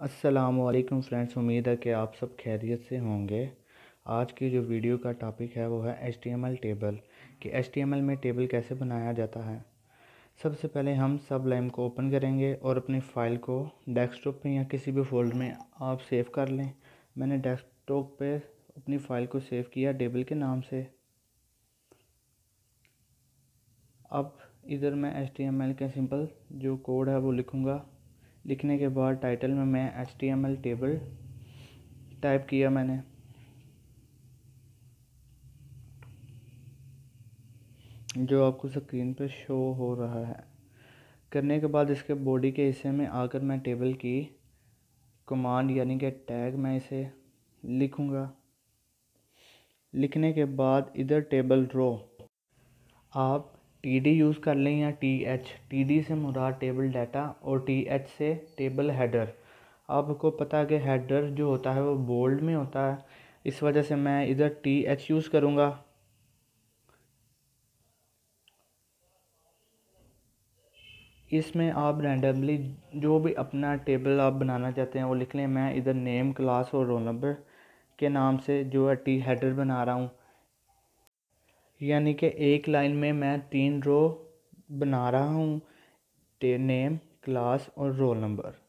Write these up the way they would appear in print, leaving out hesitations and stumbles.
अस्सलामुअलैकुम फ्रेंड्स, उम्मीद है कि आप सब खैरियत से होंगे। आज की जो वीडियो का टॉपिक है वो है HTML टेबल, कि HTML में टेबल कैसे बनाया जाता है। सबसे पहले हम सबलाइम को ओपन करेंगे और अपनी फ़ाइल को डेस्कटॉप पे या किसी भी फोल्डर में आप सेव कर लें। मैंने डेस्कटॉप पे अपनी फ़ाइल को सेव किया टेबल के नाम से। अब इधर मैं HTML के सिंपल जो कोड है वो लिखूँगा। लिखने के बाद टाइटल में मैं HTML टेबल टाइप किया मैंने। जो आपको स्क्रीन पर शो हो रहा है। करने के बाद इसके बॉडी के हिस्से में आकर मैं टेबल की कमांड यानी कि टैग मैं इसे लिखूँगा। लिखने के बाद इधर टेबल रो आप TD यूज़ कर लें या TH। TD से मुराद टेबल डाटा और TH से टेबल हेडर। आपको पता है कि हेडर जो होता है वो बोल्ड में होता है, इस वजह से मैं इधर TH यूज़ करूँगा। इसमें आप रैंडमली जो भी अपना टेबल आप बनाना चाहते हैं वो लिख लें। मैं इधर नेम, क्लास और रोल नंबर के नाम से जो है टी हेडर बना रहा हूँ, यानी कि एक लाइन में मैं 3 रो बना रहा हूँ, नेम, क्लास और रोल नंबर।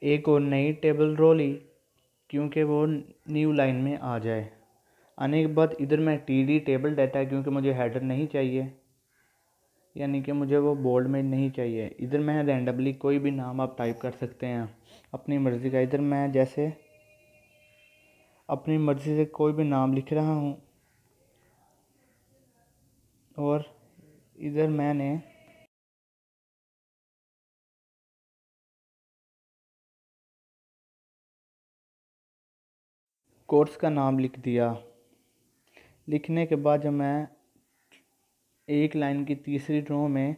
एक और नई टेबल रो ली क्योंकि वो न्यू लाइन में आ जाए। आने के बाद इधर मैं TD टेबल डाटा क्योंकि मुझे हेडर नहीं चाहिए, यानी कि मुझे वो बोल्ड में नहीं चाहिए। इधर मैं रैंडमली कोई भी नाम आप टाइप कर सकते हैं अपनी मर्ज़ी का। इधर मैं जैसे अपनी मर्ज़ी से कोई भी नाम लिख रहा हूँ और इधर मैंने कोर्स का नाम लिख दिया। लिखने के बाद जब मैं एक लाइन की तीसरी रो में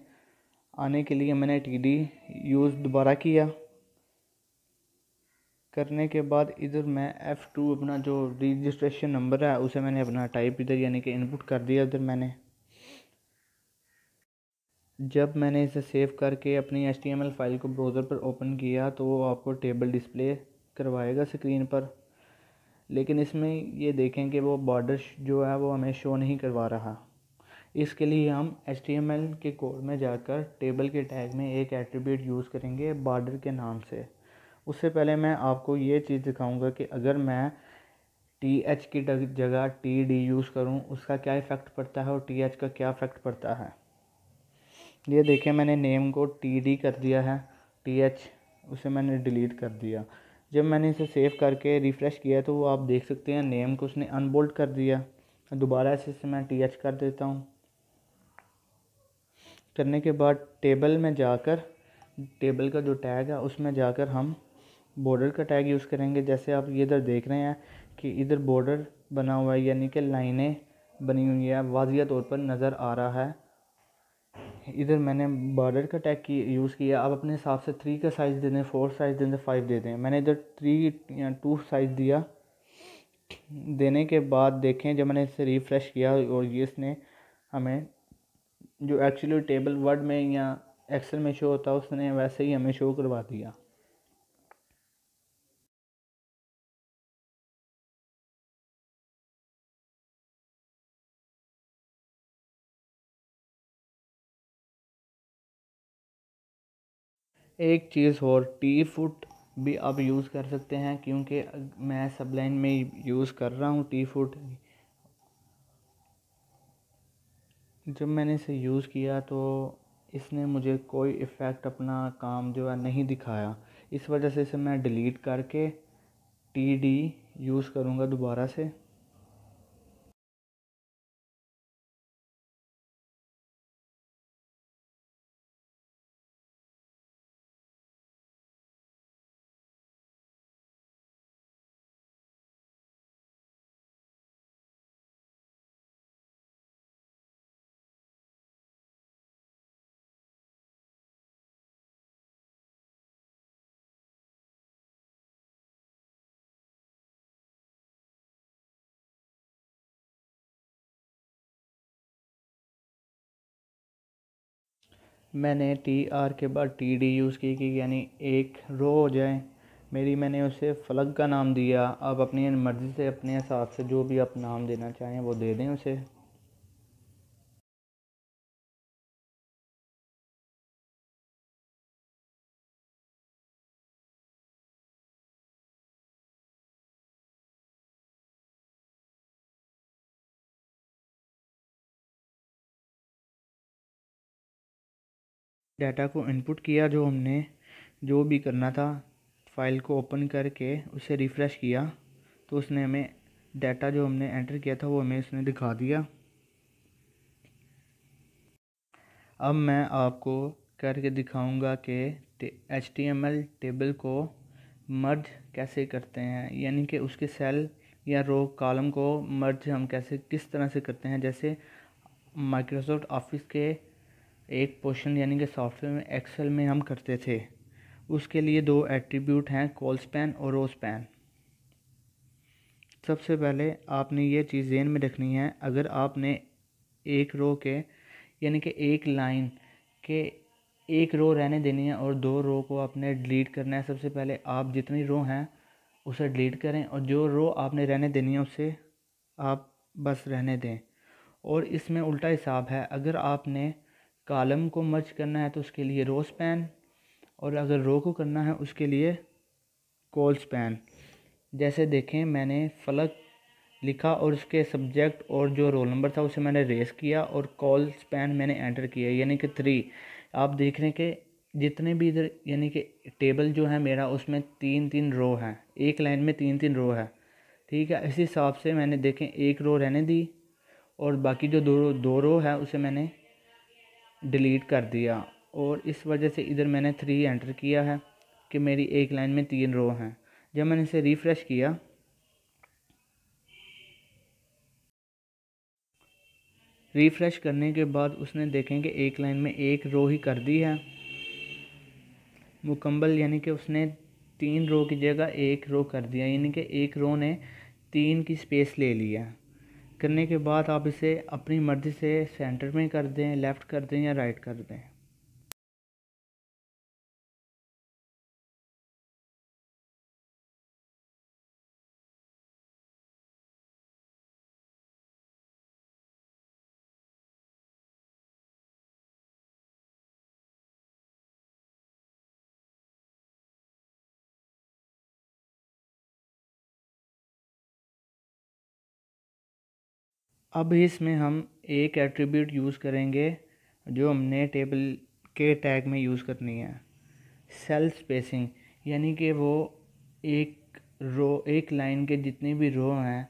आने के लिए मैंने TD यूज़ दोबारा किया। करने के बाद इधर मैं F2 अपना जो रजिस्ट्रेशन नंबर है उसे मैंने अपना टाइप इधर यानी कि इनपुट कर दिया। इधर मैंने जब मैंने इसे सेव करके अपनी HTML फ़ाइल को ब्राउज़र पर ओपन किया तो वो आपको टेबल डिस्प्ले करवाएगा स्क्रीन पर, लेकिन इसमें ये देखें कि वो बॉर्डर जो है वो हमें शो नहीं करवा रहा। इसके लिए हम HTML के कोड में जाकर टेबल के टैग में एक एट्रीब्यूट यूज़ करेंगे बॉर्डर के नाम से। उससे पहले मैं आपको ये चीज़ दिखाऊंगा कि अगर मैं TH की जगह TD यूज़ करूं उसका क्या इफ़ेक्ट पड़ता है और TH का क्या इफ़ेक्ट पड़ता है। ये देखें, मैंने नेम को TD कर दिया है, TH उसे मैंने डिलीट कर दिया। जब मैंने इसे सेव करके रिफ़्रेश किया तो वो आप देख सकते हैं नेम को उसने अनबोल्ड कर दिया। दोबारा इसे मैं TH कर देता हूँ। करने के बाद टेबल में जाकर टेबल का जो टैग है उसमें जाकर हम बॉर्डर का टैग यूज़ करेंगे। जैसे आप ये इधर देख रहे हैं कि इधर बॉर्डर बना हुआ है, यानी कि लाइनें बनी हुई है, वाज़िया तौर पर नज़र आ रहा है। इधर मैंने बॉर्डर का टैग की यूज़ किया। आप अपने हिसाब से 3 का साइज़ दे दें, 4 साइज़ दे दें, 5 दे दें। मैंने इधर 3 या 2 साइज़ दिया। देने के बाद देखें जब मैंने इसे रिफ़्रेश किया और ये इसने हमें जो एक्चुअली टेबल वर्ड में या एक्सेल में शो होता है उसने वैसे ही हमें शो करवा दिया। एक चीज़ और, टी फुट भी आप यूज़ कर सकते हैं क्योंकि मैं सबलाइन में यूज़ कर रहा हूँ टी फुट। जब मैंने इसे यूज़ किया तो इसने मुझे कोई इफ़ेक्ट अपना काम जो है नहीं दिखाया। इस वजह से इसे मैं डिलीट करके TD यूज़ करूँगा दोबारा से। मैंने टी आर के बाद टी डी यूज़ की कि यानी एक रो हो जाए मेरी। मैंने उसे फलक का नाम दिया। आप अपनी मर्ज़ी से अपने हिसाब से जो भी आप नाम देना चाहें वो दे दें उसे। डाटा को इनपुट किया जो हमने जो भी करना था, फाइल को ओपन करके उसे रिफ़्रेश किया तो उसने हमें डाटा जो हमने एंटर किया था वो हमें उसने दिखा दिया। अब मैं आपको करके दिखाऊंगा कि HTML टेबल को मर्ज कैसे करते हैं, यानी कि उसके सेल या रो कॉलम को मर्ज हम कैसे किस तरह से करते हैं। जैसे माइक्रोसॉफ्ट ऑफिस के एक पोर्शन यानी कि सॉफ्टवेयर में एक्सेल में हम करते थे। उसके लिए दो एट्रीब्यूट हैं, कॉल स्पैन और रो स्पैन। सबसे पहले आपने ये चीज़ ध्यान में रखनी है, अगर आपने एक रो के यानी कि एक लाइन के एक रो रहने देनी है और दो रो को आपने डिलीट करना है। सबसे पहले आप जितनी रो हैं उसे डिलीट करें और जो रो आपने रहने देनी है उसे आप बस रहने दें। और इसमें उल्टा हिसाब है, अगर आपने कॉलम को मर्ज करना है तो उसके लिए रो स्पैन, और अगर रो को करना है उसके लिए कॉल स्पैन। जैसे देखें, मैंने फलक लिखा और उसके सब्जेक्ट और जो रोल नंबर था उसे मैंने रेस किया और कॉल स्पैन मैंने एंटर किया यानी कि 3। आप देख रहे हैं कि जितने भी इधर यानी कि टेबल जो है मेरा उसमें 3-3 रो हैं, एक लाइन में 3-3 रो है। ठीक है, इसी हिसाब से मैंने देखें एक रो रहने दी और बाकी जो दो रो है उसे मैंने डिलीट कर दिया। और इस वजह से इधर मैंने 3 एंटर किया है कि मेरी एक लाइन में 3 रो हैं। जब मैंने इसे रिफ़्रेश किया, रिफ़्रेश करने के बाद उसने देखें कि एक लाइन में एक रो ही कर दी है मुकम्मल, यानी कि उसने 3 रो की जगह एक रो कर दिया, यानी कि एक रो ने 3 की स्पेस ले लिया। करने के बाद आप इसे अपनी मर्ज़ी से सेंटर में कर दें, लेफ़्ट कर दें या राइट कर दें। अब इसमें हम एक एट्रीब्यूट यूज़ करेंगे जो हमने टेबल के टैग में यूज़ करनी है, सेल स्पेसिंग। यानी कि वो एक लाइन के जितनी भी रो हैं,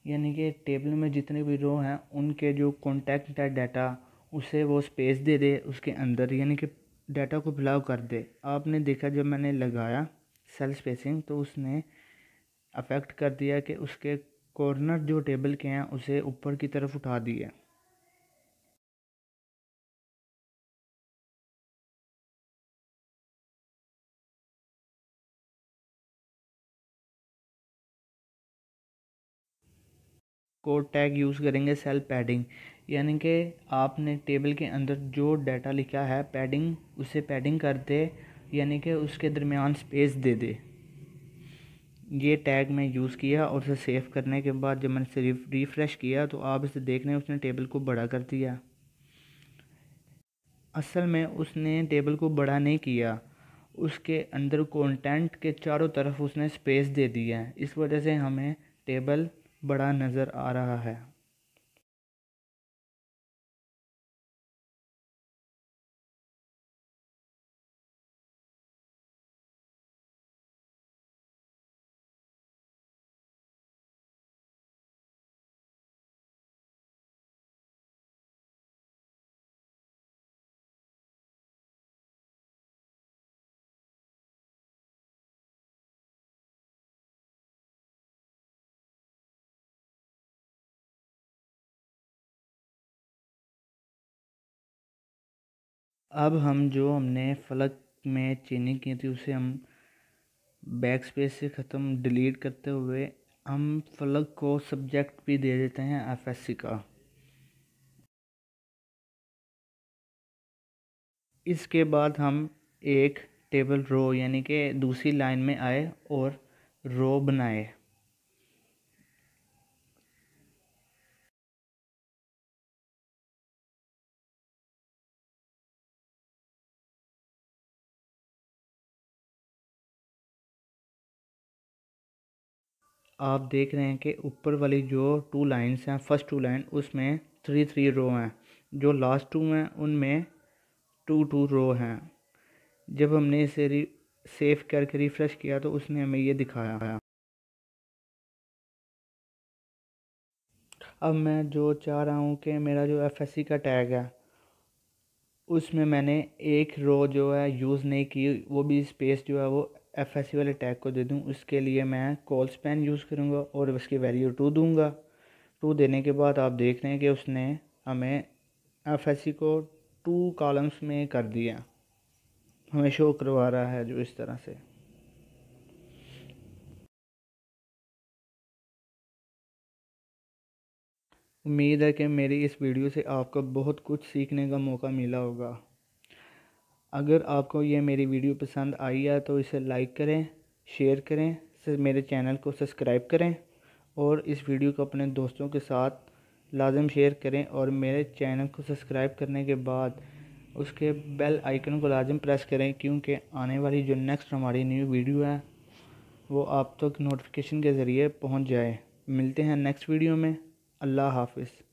यानी कि टेबल में जितने भी रो हैं उनके जो कॉन्टैक्ट है डाटा उसे वो स्पेस दे दे उसके अंदर, यानी कि डाटा को फिलअप कर दे। आपने देखा जब मैंने लगाया सेल स्पेसिंग तो उसने अफेक्ट कर दिया कि उसके कॉर्नर जो टेबल के हैं उसे ऊपर की तरफ उठा दिए। कोड टैग यूज़ करेंगे सेल पैडिंग, यानी कि आपने टेबल के अंदर जो डाटा लिखा है पैडिंग उसे पैडिंग कर दे, यानी कि उसके दरमियान स्पेस दे दे। ये टैग मैं यूज़ किया और उसे सेव करने के बाद जब मैंने इसे रिफ़्रेश किया तो आप इसे देख रहे हैं उसने टेबल को बड़ा कर दिया। असल में उसने टेबल को बड़ा नहीं किया, उसके अंदर कंटेंट के चारों तरफ उसने स्पेस दे दी है, इस वजह से हमें टेबल बड़ा नज़र आ रहा है। अब हम जो हमने फलक में चेंजिंग की थी उसे हम बैक स्पेस से ख़त्म डिलीट करते हुए हम फलक को सब्जेक्ट भी दे देते हैं FSC का। इसके बाद हम एक टेबल रो यानी कि दूसरी लाइन में आए और रो बनाए। आप देख रहे हैं कि ऊपर वाली जो 2 लाइन्स हैं, फर्स्ट 2 लाइन उसमें 3 रो हैं, जो लास्ट 2 हैं उनमें 2 रो हैं। जब हमने इसे सेव करके रिफ़्रेश किया तो उसने हमें ये दिखाया। अब मैं जो चाह रहा हूँ कि मेरा जो एफएससी का टैग है उसमें मैंने एक रो जो है यूज़ नहीं की, वो भी स्पेस जो है वो एफएससी वाले टैग को दे दूँ। उसके लिए मैं कॉल स्पैन यूज़ करूँगा और उसकी वैल्यू 2 दूँगा। 2 देने के बाद आप देख रहे हैं कि उसने हमें एफएससी को 2 कॉलम्स में कर दिया, हमें शो करवा रहा है जो इस तरह से। उम्मीद है कि मेरी इस वीडियो से आपको बहुत कुछ सीखने का मौका मिला होगा। अगर आपको ये मेरी वीडियो पसंद आई है तो इसे लाइक करें, शेयर करें, मेरे चैनल को सब्सक्राइब करें और इस वीडियो को अपने दोस्तों के साथ लाजम शेयर करें। और मेरे चैनल को सब्सक्राइब करने के बाद उसके बेल आइकन को लाजम प्रेस करें, क्योंकि आने वाली जो नेक्स्ट हमारी न्यू वीडियो है वो आप तक नोटिफिकेशन के ज़रिए पहुंच जाए। मिलते हैं नेक्स्ट वीडियो में। अल्लाह हाफ़िज़।